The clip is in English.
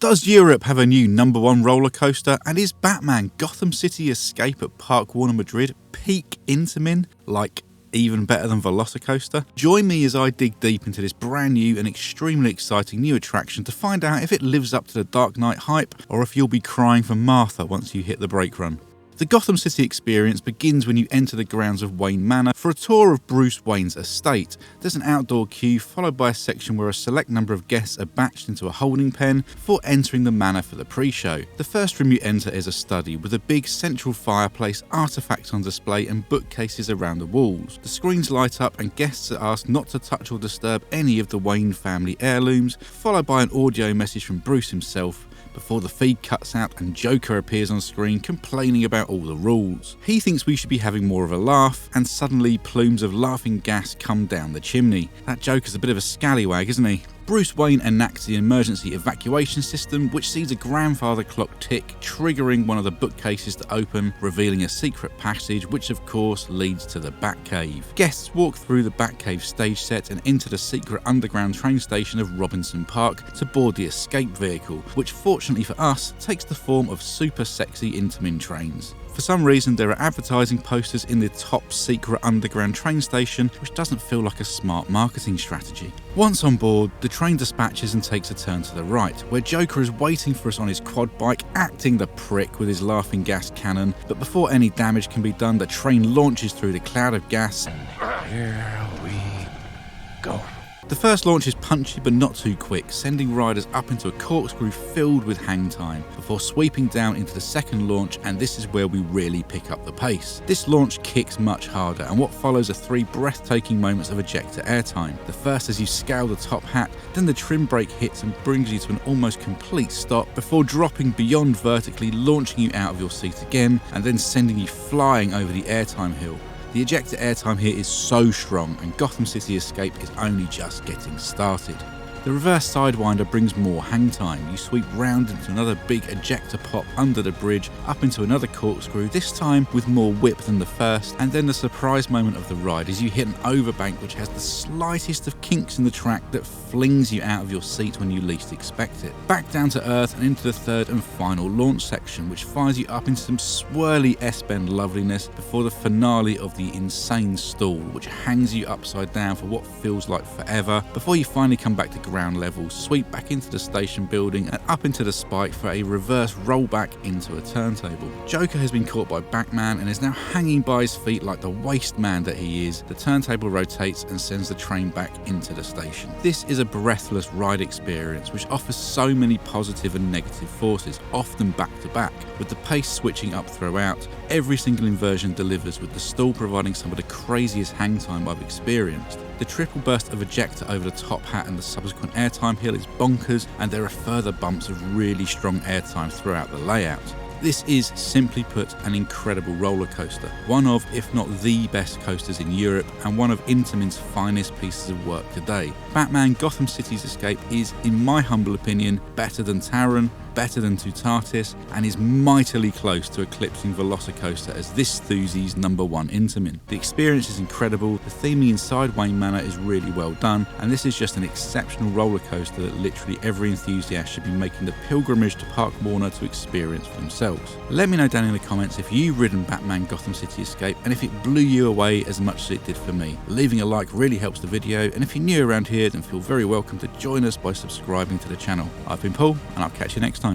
Does Europe have a new #1 roller coaster? And is Batman Gotham City Escape at Parque Warner Madrid peak Intamin, like even better than Velocicoaster? Join me as I dig deep into this brand new and extremely exciting new attraction to find out if it lives up to the Dark Knight hype or if you'll be crying for Martha once you hit the brake run. The Gotham City experience begins when you enter the grounds of Wayne Manor for a tour of Bruce Wayne's estate. There's an outdoor queue followed by a section where a select number of guests are batched into a holding pen before entering the manor for the pre-show. The first room you enter is a study with a big central fireplace, artefacts on display and bookcases around the walls. The screens light up and guests are asked not to touch or disturb any of the Wayne family heirlooms, followed by an audio message from Bruce himself, before the feed cuts out and Joker appears on screen complaining about all the rules. He thinks we should be having more of a laugh, and suddenly plumes of laughing gas come down the chimney. That Joker's a bit of a scallywag, isn't he? Bruce Wayne enacts the emergency evacuation system, which sees a grandfather clock tick, triggering one of the bookcases to open, revealing a secret passage, which of course leads to the Batcave. Guests walk through the Batcave stage set and into the secret underground train station of Robinson Park to board the escape vehicle, which fortunately for us takes the form of super sexy Intamin trains. For some reason, there are advertising posters in the top secret underground train station, which doesn't feel like a smart marketing strategy. Once on board, the train dispatches and takes a turn to the right, where Joker is waiting for us on his quad bike, acting the prick with his laughing gas cannon. But before any damage can be done, the train launches through the cloud of gas. And here we go. The first launch is punchy but not too quick, sending riders up into a corkscrew filled with hang time, before sweeping down into the second launch, and this is where we really pick up the pace. This launch kicks much harder, and what follows are 3 breathtaking moments of ejector airtime. The first as you scale the top hat, then the trim brake hits and brings you to an almost complete stop, before dropping beyond vertically, launching you out of your seat again, and then sending you flying over the airtime hill. The ejector airtime here is so strong, and Gotham City Escape is only just getting started. The reverse sidewinder brings more hang time. You sweep round into another big ejector pop under the bridge, up into another corkscrew, this time with more whip than the first, and then the surprise moment of the ride is you hit an overbank which has the slightest of kinks in the track that flings you out of your seat when you least expect it. Back down to earth and into the third and final launch section, which fires you up into some swirly S-bend loveliness before the finale of the insane stall, which hangs you upside down for what feels like forever, before you finally come back to ground level, sweep back into the station building and up into the spike for a reverse rollback into a turntable. Joker has been caught by Batman and is now hanging by his feet like the waste man that he is. The turntable rotates and sends the train back into the station. This is a breathless ride experience which offers so many positive and negative forces, often back to back, with the pace switching up throughout. Every single inversion delivers, with the stall providing some of the craziest hang time I've experienced. The triple burst of ejector over the top hat and the subsequent airtime hill is bonkers, and there are further bumps of really strong airtime throughout the layout. This is, simply put, an incredible roller coaster, one of, if not the best coasters in Europe, and one of Intamin's finest pieces of work today. Batman Gotham City's Escape is, in my humble opinion, better than Taron, better than Toutatis, and is mightily close to eclipsing Velocicoaster as this Thuzy's #1 Intamin. The experience is incredible, the theming inside Wayne Manor is really well done, and this is just an exceptional roller coaster that literally every enthusiast should be making the pilgrimage to Parque Warner to experience for themselves. Let me know down in the comments if you've ridden Batman Gotham City Escape and if it blew you away as much as it did for me. Leaving a like really helps the video, and if you're new around here then feel very welcome to join us by subscribing to the channel. I've been Paul, and I'll catch you next time.